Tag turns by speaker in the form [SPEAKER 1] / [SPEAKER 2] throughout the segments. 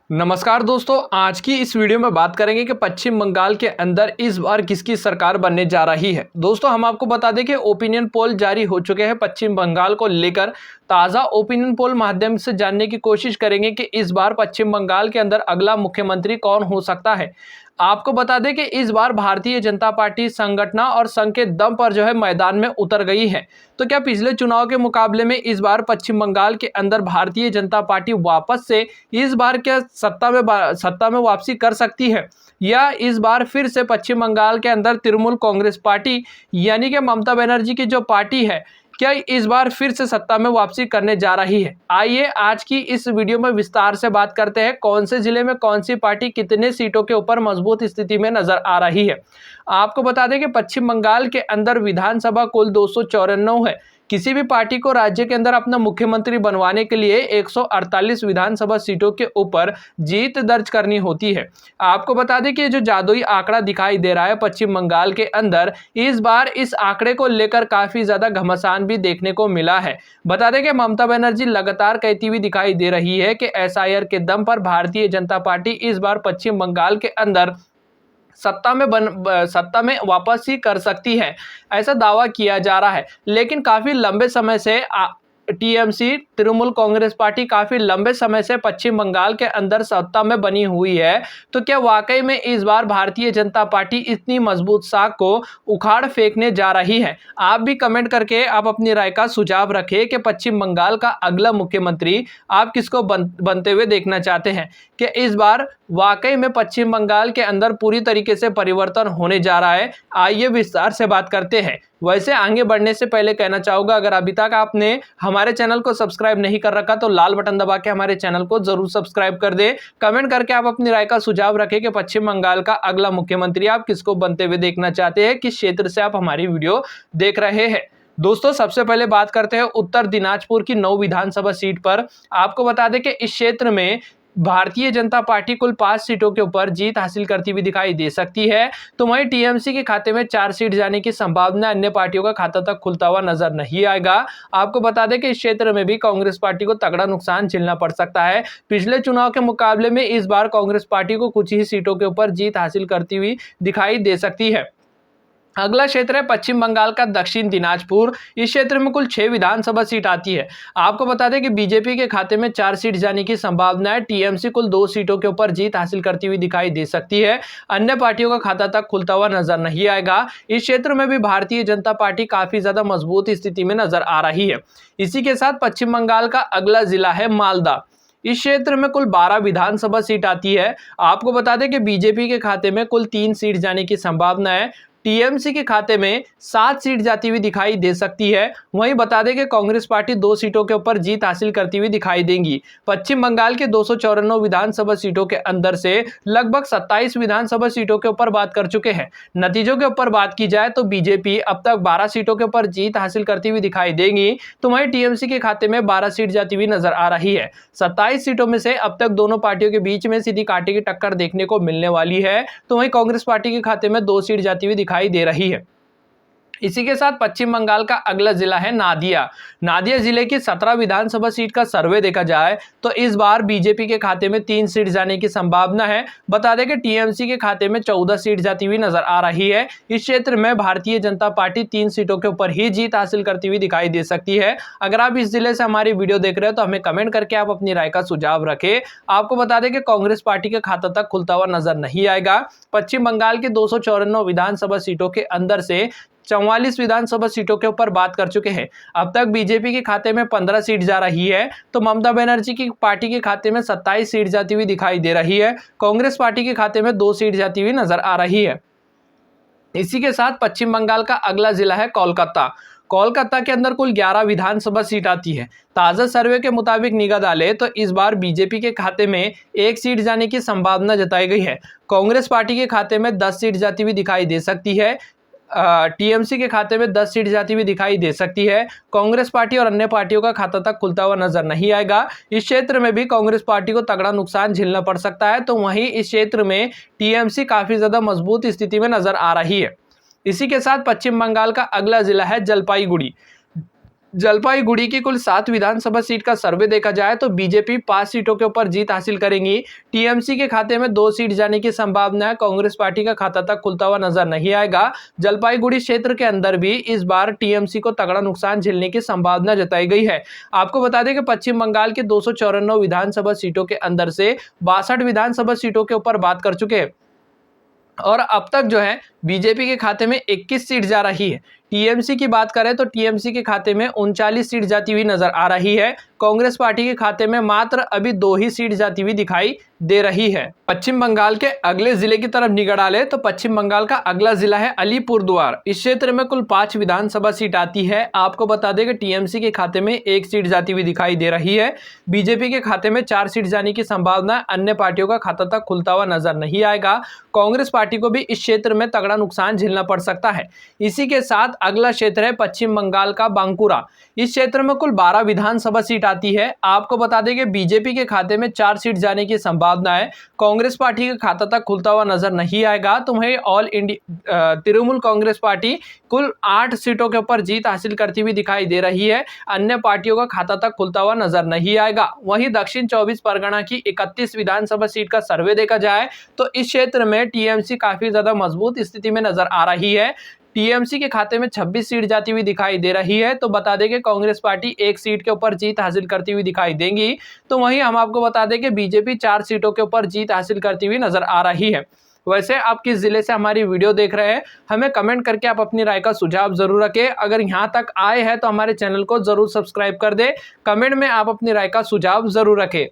[SPEAKER 1] नमस्कार दोस्तों, आज की इस वीडियो में बात करेंगे कि पश्चिम बंगाल के अंदर इस बार किसकी सरकार बनने जा रही है। दोस्तों, हम आपको बता दें कि ओपिनियन पोल जारी हो चुके हैं पश्चिम बंगाल को लेकर। ताज़ा ओपिनियन पोल माध्यम से जानने की कोशिश करेंगे कि इस बार पश्चिम बंगाल के अंदर अगला मुख्यमंत्री कौन हो सकता है। आपको बता दें कि इस बार भारतीय जनता पार्टी संगठन और संघ के दम पर मैदान में उतर गई है। तो क्या पिछले चुनाव के मुकाबले में इस बार पश्चिम बंगाल के अंदर भारतीय जनता पार्टी वापस से इस बार क्या सत्ता में वापसी कर सकती है, या इस बार फिर से पश्चिम बंगाल के अंदर तृणमूल कांग्रेस पार्टी यानी कि ममता बनर्जी की जो पार्टी है, क्या इस बार फिर से सत्ता में वापसी करने जा रही है। आइए आज की इस वीडियो में विस्तार से बात करते हैं कौन से जिले में कौन सी पार्टी कितने सीटों के ऊपर मजबूत स्थिति में नजर आ रही है। आपको बता दें कि पश्चिम बंगाल के अंदर विधानसभा कुल 294 है। किसी भी पार्टी को राज्य के अंदर अपना मुख्यमंत्री बनवाने के लिए 148 विधानसभा सीटों के ऊपर जीत दर्ज करनी होती है। आपको बता दें कि जो जादुई आंकड़ा दिखाई दे रहा है पश्चिम बंगाल के अंदर, इस बार इस आंकड़े को लेकर काफी ज्यादा घमासान भी देखने को मिला है। बता दें कि ममता बनर्जी लगातार कहती हुई दिखाई दे रही है कि एसआईआर के दम पर भारतीय जनता पार्टी इस बार पश्चिम बंगाल के अंदर सत्ता में वापस ही कर सकती है, ऐसा दावा किया जा रहा है। लेकिन काफी लंबे समय से टीएमसी तृणमूल कांग्रेस पार्टी काफी लंबे समय से पश्चिम बंगाल के अंदर सत्ता में बनी हुई है। तो क्या वाकई में इस बार भारतीय जनता पार्टी इतनी मजबूत साख को उखाड़ फेंकने जा रही है? आप भी कमेंट करके आप अपनी राय का सुझाव रखें कि पश्चिम बंगाल का अगला मुख्यमंत्री आप किसको बनते हुए देखना चाहते हैं। कि इस बार वाकई में पश्चिम बंगाल के अंदर पूरी तरीके से परिवर्तन होने जा रहा है। आइए विस्तार से बात करते हैं। वैसे आगे बढ़ने से पहले कहना चाहूंगा, अगर अभी तक आपने हमारे चैनल को सब्सक्राइब नहीं कर रखा तो लाल बटन दबा के हमारे चैनल को जरूर सब्सक्राइब कर दे। कमेंट करके आप अपनी राय का सुझाव रखें कि पश्चिम बंगाल का अगला मुख्यमंत्री आप किसको बनते हुए देखना चाहते हैं, किस क्षेत्र से आप हमारी वीडियो देख रहे हैं। दोस्तों, सबसे पहले बात करते हैं उत्तर दिनाजपुर की 9 विधानसभा सीट पर। आपको बता दें कि इस क्षेत्र में भारतीय जनता पार्टी कुल 5 सीटों के ऊपर जीत हासिल करती हुई दिखाई दे सकती है। तो वहीं टीएमसी के खाते में 4 सीट जाने की संभावना, अन्य पार्टियों का खाता तक खुलता हुआ नजर नहीं आएगा। आपको बता दें कि इस क्षेत्र में भी कांग्रेस पार्टी को तगड़ा नुकसान झेलना पड़ सकता है। पिछले चुनाव के मुकाबले में इस बार कांग्रेस पार्टी को कुछ ही सीटों के ऊपर जीत हासिल करती हुई दिखाई दे सकती है। अगला क्षेत्र है पश्चिम बंगाल का दक्षिण दिनाजपुर। इस क्षेत्र में कुल 6 विधानसभा सीट आती है। आपको बता दें कि बीजेपी के खाते में 4 सीट जाने की संभावना है। टीएमसी कुल 2 सीटों के ऊपर जीत हासिल करती हुई दिखाई दे सकती है। अन्य पार्टियों का खाता तक खुलता हुआ नजर नहीं आएगा। इस क्षेत्र में भी भारतीय जनता पार्टी काफी ज्यादा मजबूत स्थिति में नजर आ रही है। इसी के साथ पश्चिम बंगाल का अगला जिला है मालदा। इस क्षेत्र में कुल 12 विधानसभा सीट आती है। आपको बता दें कि बीजेपी के खाते में कुल 3 सीट जाने की संभावना है। टीएमसी के खाते में 7 सीट जाती हुई दिखाई दे सकती है। वहीं बता दें कि कांग्रेस पार्टी 2 सीटों के ऊपर जीत हासिल करती हुई दिखाई देंगी। पश्चिम बंगाल के 294 विधानसभा सीटों के अंदर से लगभग 27 विधानसभा सीटों के ऊपर बात कर चुके हैं। नतीजों के ऊपर बात की जाए तो बीजेपी अब तक 12 सीटों के ऊपर जीत हासिल करती हुई दिखाई देगी। तो वहीं टीएमसी के खाते में 12 सीट जाती हुई नजर आ रही है। 27 सीटों में से अब तक दोनों पार्टियों के बीच में सीधी कांटे की टक्कर देखने को मिलने वाली है। तो वहीं कांग्रेस पार्टी के खाते में 2 सीट जाती हुई दिखाई दे रही है। इसी के साथ पश्चिम बंगाल का अगला जिला है नादिया। नादिया जिले की 17 विधानसभा सीट का सर्वे देखा जाए तो इस बार बीजेपी के खाते में 3 सीट जाने की संभावना है। बता दें कि टीएमसी के खाते में 14 सीट जाती हुई नजर आ रही है। इस क्षेत्र में भारतीय जनता पार्टी 3 सीटों के ऊपर ही जीत हासिल करती हुई दिखाई दे सकती है। अगर आप इस जिले से हमारी वीडियो देख रहे हो तो हमें कमेंट करके आप अपनी राय का सुझाव रखें। आपको बता दें कि कांग्रेस पार्टी के खाता तक खुलता हुआ नजर नहीं आएगा। पश्चिम बंगाल के 294 विधानसभा सीटों के अंदर से 44 विधानसभा सीटों के ऊपर बात कर चुके हैं। अब तक बीजेपी के खाते में 15 सीट जा रही है। तो ममता बनर्जी की पार्टी के खाते में 27 सीट जाती हुई दिखाई दे रही है। कांग्रेस पार्टी के खाते में 2 सीट जाती हुई नजर आ रही है। इसी के साथ पश्चिम बंगाल का अगला जिला है कोलकाता। कोलकाता के अंदर कुल 11 विधानसभा सीट आती है। ताजा सर्वे के मुताबिक निगाह डाले तो इस बार बीजेपी के खाते में 1 सीट जाने की संभावना जताई गई है। कांग्रेस पार्टी के खाते में 10 सीट जाती हुई दिखाई दे सकती है। टीएमसी के खाते में 10 सीट जाती हुई दिखाई दे सकती है। कांग्रेस पार्टी और अन्य पार्टियों का खाता तक खुलता हुआ नजर नहीं आएगा। इस क्षेत्र में भी कांग्रेस पार्टी को तगड़ा नुकसान झेलना पड़ सकता है। तो वहीं इस क्षेत्र में टीएमसी काफी ज्यादा मजबूत स्थिति में नजर आ रही है। इसी के साथ पश्चिम बंगाल का अगला जिला है जलपाईगुड़ी। जलपाईगुड़ी की कुल 7 विधानसभा सीट का सर्वे देखा जाए तो बीजेपी 5 सीटों के ऊपर जीत हासिल करेंगी। टीएमसी के खाते में 2 सीट जाने की संभावना है। कांग्रेस पार्टी का खाता तक खुलता हुआ नजर नहीं आएगा। जलपाईगुड़ी क्षेत्र के अंदर भी इस बार टीएमसी को तगड़ा नुकसान झेलने की संभावना जताई गई है। आपको बता दें कि पश्चिम बंगाल के 294 विधानसभा सीटों के अंदर से 62 विधानसभा सीटों के ऊपर बात कर चुके हैं और अब तक जो है बीजेपी के खाते में 21 सीट जा रही है। टीएमसी की बात करें तो टीएमसी के खाते में 39 सीट जाती हुई नजर आ रही है। कांग्रेस पार्टी के खाते में मात्र अभी 2 ही सीट जाती हुई दिखाई दे रही है। पश्चिम बंगाल के अगले जिले की तरफ निगाह डाले तो पश्चिम बंगाल का अगला जिला है अलीपुरद्वार। इस क्षेत्र में कुल 5 विधानसभा सीट आती है। आपको बता दें कि टीएमसी के खाते में 1 सीट जाती हुई दिखाई दे रही है। बीजेपी के खाते में 4 सीट जाने की संभावना, अन्य पार्टियों का खाता तक खुलता हुआ नजर नहीं आएगा। कांग्रेस पार्टी को भी इस क्षेत्र में तगड़ा नुकसान झेलना पड़ सकता है। इसी के साथ अगला क्षेत्र है पश्चिम बंगाल का बांकुरा। इस क्षेत्र में कुल 12 विधानसभा सीट आती है। आपको बता दें कि बीजेपी के खाते में 4 सीट जाने की संभावना है। कांग्रेस पार्टी का खाता तक खुलता हुआ नजर नहीं आएगा। तो वहीं all India Trinamool Congress party कुल 8 सीटों के ऊपर जीत हासिल करती हुई दिखाई दे रही है। अन्य पार्टियों का खाता तक खुलता हुआ नजर नहीं आएगा। वहीं दक्षिण 24 परगना की 31 विधानसभा सीट का सर्वे देखा जाए तो इस क्षेत्र में टीएमसी काफी ज्यादा मजबूत स्थिति में नजर आ रही है। टीएमसी के खाते में 26 सीट जाती हुई दिखाई दे रही है। तो बता दें कि कांग्रेस पार्टी 1 सीट के ऊपर जीत हासिल करती हुई दिखाई देंगी। तो वहीं हम आपको बता दें कि बीजेपी 4 सीटों के ऊपर जीत हासिल करती हुई नजर आ रही है। वैसे आप किस जिले से हमारी वीडियो देख रहे हैं, हमें कमेंट करके आप अपनी राय का सुझाव जरूर रखें। अगर यहाँ तक आए हैं तो हमारे चैनल को जरूर सब्सक्राइब कर दें। कमेंट में आप अपनी राय का सुझाव जरूर रखें।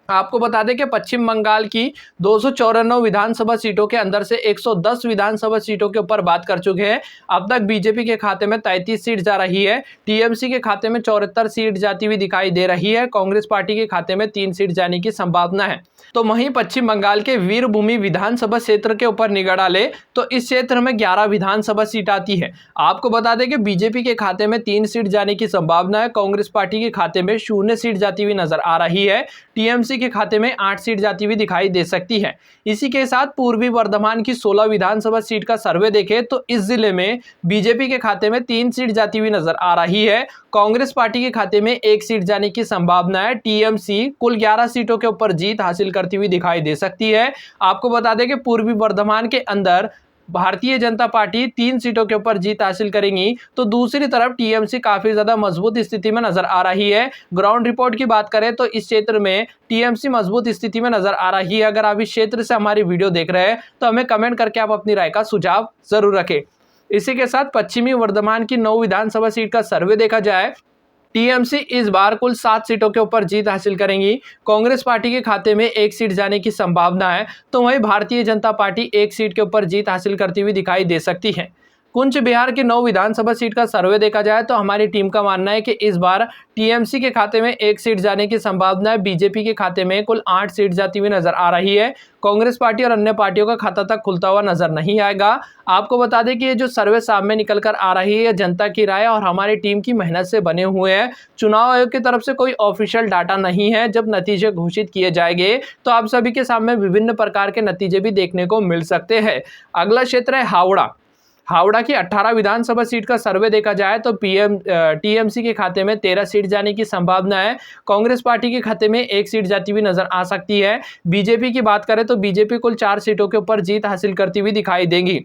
[SPEAKER 1] आपको बता दें कि पश्चिम बंगाल की 294 विधानसभा सीटों के अंदर से 110 विधानसभा सीटों के ऊपर बात कर चुके हैं। अब तक बीजेपी के खाते में 33 सीट जा रही है। टीएमसी के खाते में 74 सीट जाती हुई दिखाई दे रही है। कांग्रेस पार्टी के खाते में 3 सीट जाने की संभावना है। तो वहीं पश्चिम बंगाल के वीरभूमि विधानसभा क्षेत्र के ऊपर निगाह डाले तो इस क्षेत्र में 11 विधानसभा सीट आती है। आपको बता दें कि बीजेपी के खाते में 3 सीट जाने की संभावना है। कांग्रेस पार्टी के खाते में 0 सीट जाती हुई नजर आ रही है। टीएमसी के खाते में 8 सीट जाती हुई दिखाई दे सकती है। इसी के साथ पूर्वी वर्धमान की 16 विधानसभा सीट का सर्वे देखें तो इस जिले में बीजेपी के खाते में 3 सीट जाती हुई नजर आ रही है। कांग्रेस पार्टी के खाते में 1 सीट जाने की संभावना है। टीएमसी कुल 11 सीटों के ऊपर जीत हासिल करती हुई दिखाई दे सकती है। आपको बता दें कि पूर्वी वर्धमान के अंदर भारतीय जनता पार्टी 3 सीटों के ऊपर जीत हासिल करेंगी। तो दूसरी तरफ टीएमसी काफी ज्यादा मजबूत स्थिति में नजर आ रही है। ग्राउंड रिपोर्ट की बात करें तो इस क्षेत्र में टीएमसी मजबूत स्थिति में नजर आ रही है। अगर आप इस क्षेत्र से हमारी वीडियो देख रहे हैं तो हमें कमेंट करके आप अपनी राय का सुझाव जरूर रखें। इसी के साथ पश्चिमी वर्धमान की 9 विधानसभा सीट का सर्वे देखा जाए, टीएमसी इस बार कुल 7 सीटों के ऊपर जीत हासिल करेंगी। कांग्रेस पार्टी के खाते में 1 सीट जाने की संभावना है। तो वहीं भारतीय जनता पार्टी 1 सीट के ऊपर जीत हासिल करती हुई दिखाई दे सकती है। कुंच बिहार की 9 विधानसभा सीट का सर्वे देखा जाए तो हमारी टीम का मानना है कि इस बार टीएमसी के खाते में 1 सीट जाने की संभावना है। बीजेपी के खाते में कुल 8 सीट जाती हुई नजर आ रही है। कांग्रेस पार्टी और अन्य पार्टियों का खाता तक खुलता हुआ नजर नहीं आएगा। आपको बता दें कि ये जो सर्वे सामने निकल कर आ रही है, जनता की राय और हमारी टीम की मेहनत से बने हुए हैं। चुनाव आयोग की तरफ से कोई ऑफिशियल डाटा नहीं है। जब नतीजे घोषित किए जाएंगे तो आप सभी के सामने विभिन्न प्रकार के नतीजे भी देखने को मिल सकते हैं। अगला क्षेत्र है हावड़ा की 18 विधानसभा सीट का सर्वे देखा जाए तो टीएमसी के खाते में 13 सीट जाने की संभावना है। कांग्रेस पार्टी के खाते में 1 सीट जाती हुई नजर आ सकती है। बीजेपी की बात करें तो बीजेपी कुल 4 सीटों के ऊपर जीत हासिल करती हुई दिखाई देंगी।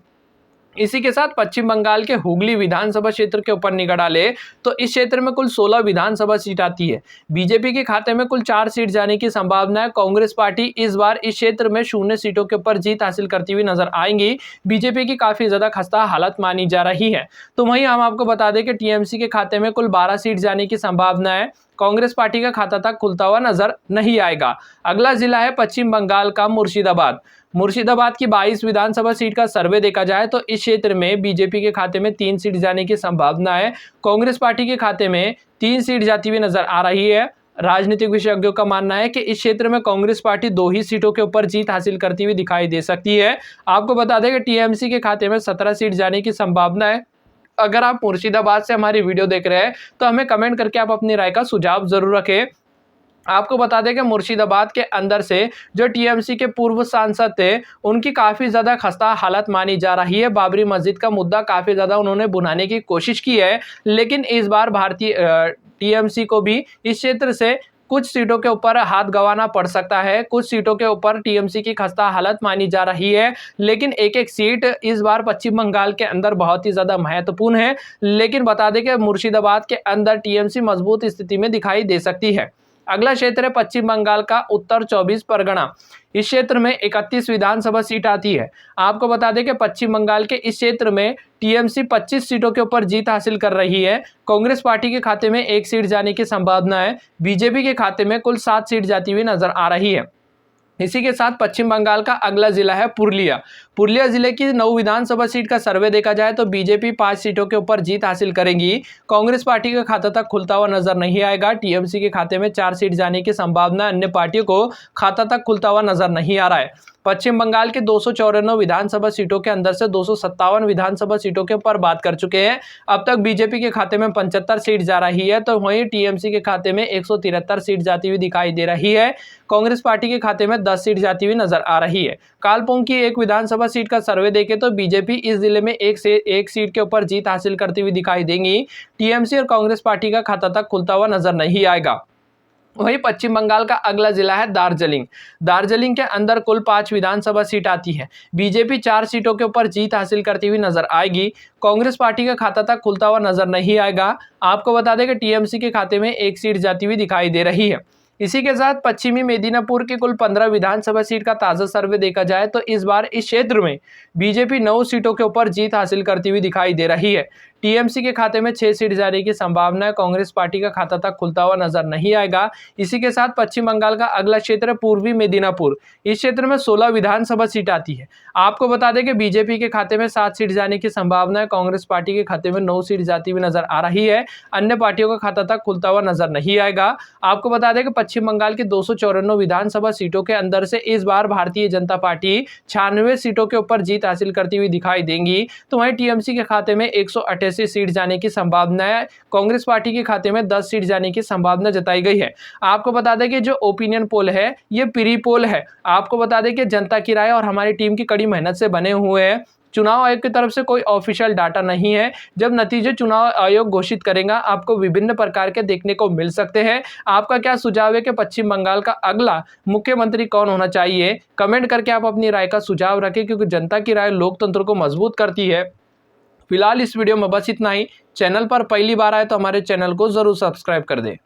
[SPEAKER 1] इसी के साथ पश्चिम बंगाल के हुगली विधानसभा क्षेत्र के ऊपर निगाह डाले तो इस क्षेत्र में कुल 16 विधानसभा सीट आती है। बीजेपी के खाते में कुल 4 सीट जाने की संभावना है। कांग्रेस पार्टी इस बार इस क्षेत्र में 0 सीटों के ऊपर जीत हासिल करती हुई नजर आएंगी। बीजेपी की काफी ज्यादा खस्ता हालत मानी जा रही है। तो वहीं हम आपको बता दें कि टीएमसी के खाते में कुल 12 सीट जाने की संभावना है। कांग्रेस पार्टी का खाता तक खुलता हुआ नजर नहीं आएगा। अगला जिला है पश्चिम बंगाल का मुर्शिदाबाद की 22 विधानसभा सीट का सर्वे देखा जाए तो इस क्षेत्र में बीजेपी के खाते में 3 सीट जाने की संभावना है। कांग्रेस पार्टी के खाते में 3 सीट जाती हुई नजर आ रही है। राजनीतिक विशेषज्ञों का मानना है कि इस क्षेत्र में कांग्रेस पार्टी 2 ही सीटों के ऊपर जीत हासिल करती हुई दिखाई दे सकती है। आपको बता दें कि टीएमसी के खाते में 17 सीट जाने की संभावना है। अगर आप मुर्शिदाबाद से हमारी वीडियो देख रहे हैं तो हमें कमेंट करके आप अपनी राय का सुझाव जरूर रखें। आपको बता दें कि मुर्शिदाबाद के अंदर से जो टीएमसी के पूर्व सांसद थे, उनकी काफ़ी ज़्यादा खस्ता हालत मानी जा रही है। बाबरी मस्जिद का मुद्दा काफ़ी ज़्यादा उन्होंने भुनाने की कोशिश की है, लेकिन इस बार भारतीय टीएमसी को भी इस क्षेत्र से कुछ सीटों के ऊपर हाथ गंवाना पड़ सकता है। कुछ सीटों के ऊपर टीएमसी की खस्ता हालत मानी जा रही है, लेकिन एक-एक सीट इस बार पश्चिम बंगाल के अंदर बहुत ही ज़्यादा महत्वपूर्ण है। लेकिन बता दें कि मुर्शिदाबाद के अंदर टीएमसी मजबूत स्थिति में दिखाई दे सकती है। अगला क्षेत्र है पश्चिम बंगाल का उत्तर 24 परगना। इस क्षेत्र में 31 विधानसभा सीट आती है। आपको बता दें कि पश्चिम बंगाल के इस क्षेत्र में टीएमसी 25 सीटों के ऊपर जीत हासिल कर रही है। कांग्रेस पार्टी के खाते में 1 सीट जाने की संभावना है। बीजेपी के खाते में कुल 7 सीट जाती हुई नजर आ रही है। इसी के साथ पश्चिम बंगाल का अगला जिला है पुरुलिया। पुरुलिया जिले की 9 विधानसभा सीट का सर्वे देखा जाए तो बीजेपी 5 सीटों के ऊपर जीत हासिल करेगी। कांग्रेस पार्टी का खाता तक खुलता हुआ नजर नहीं आएगा। टीएमसी के खाते में 4 सीट जाने की संभावना, अन्य पार्टियों को खाता तक खुलता हुआ नजर नहीं आ रहा है। पश्चिम बंगाल के 294 विधानसभा सीटों के अंदर से 257 विधानसभा सीटों के ऊपर बात कर चुके हैं। अब तक बीजेपी के खाते में 75 सीट जा रही है, तो वहीं टीएमसी के खाते में 173 सीट जाती हुई दिखाई दे रही है। कांग्रेस पार्टी के खाते में 10 सीट जाती हुई नजर आ रही है। कालपोंग की एक विधानसभा सीट का सर्वे देखें तो बीजेपी इस जिले में एक सीट के ऊपर जीत हासिल करती हुई दिखाई देंगी। टीएमसी और कांग्रेस पार्टी का खाता तक खुलता हुआ नजर नहीं आएगा। वहीं पश्चिम बंगाल का अगला जिला है दार्जिलिंग। दार्जिलिंग के अंदर कुल 5 विधानसभा सीट आती है। बीजेपी 4 सीटों के ऊपर जीत हासिल करती हुई नजर आएगी। कांग्रेस पार्टी का खाता तक खुलता हुआ नजर नहीं आएगा। आपको बता दें कि टीएमसी के खाते में 1 सीट जाती हुई दिखाई दे रही है। इसी के साथ पश्चिमी मेदिनीपुर की कुल 15 विधानसभा सीट का ताजा सर्वे देखा जाए तो इस बार इस क्षेत्र में बीजेपी 9 सीटों के ऊपर जीत हासिल करती हुई दिखाई दे रही है। टीएमसी के खाते में 6 सीट जाने की संभावना है। कांग्रेस पार्टी का खाता तक खुलता हुआ नजर नहीं आएगा। इसी के साथ पश्चिम बंगाल का अगला क्षेत्र पूर्वी मेदिनीपुर। इस क्षेत्र में 16 विधानसभा सीट आती है। आपको बता दें कि बीजेपी के खाते में 7 सीट जाने की संभावना है। कांग्रेस पार्टी के खाते में 9 सीट जाती हुई नजर आ रही है। अन्य पार्टियों का खाता तक खुलता हुआ नजर नहीं आएगा। आपको बता दें कि पश्चिम बंगाल की 294 विधानसभा सीटों के अंदर से इस बार भारतीय जनता पार्टी 96 सीटों के ऊपर जीत हासिल करती हुई दिखाई देंगी। तो वहीं टीएमसी के खाते में 188 सीट जाने की संभावना है। कांग्रेस पार्टी के खाते में 10 सीट जाने की संभावना जताई गई है। आपको बता दें कि जो ओपिनियन पोल है ये प्री पोल है। आपको बता दें कि जनता की राय और हमारी टीम की कड़ी मेहनत से बने हुए हैं। चुनाव आयोग की तरफ से कोई ऑफिशियल डाटा नहीं है। जब नतीजे चुनाव आयोग घोषित करेगा आपको विभिन्न प्रकार के देखने को मिल सकते हैं। आपका क्या सुझाव है कि पश्चिम बंगाल का अगला मुख्यमंत्री कौन होना चाहिए? कमेंट करके आप अपनी राय का सुझाव रखें, क्योंकि जनता की राय लोकतंत्र को मजबूत करती है। फिलहाल इस वीडियो में बस इतना ही। चैनल पर पहली बार आए तो हमारे चैनल को जरूर सब्सक्राइब कर दें।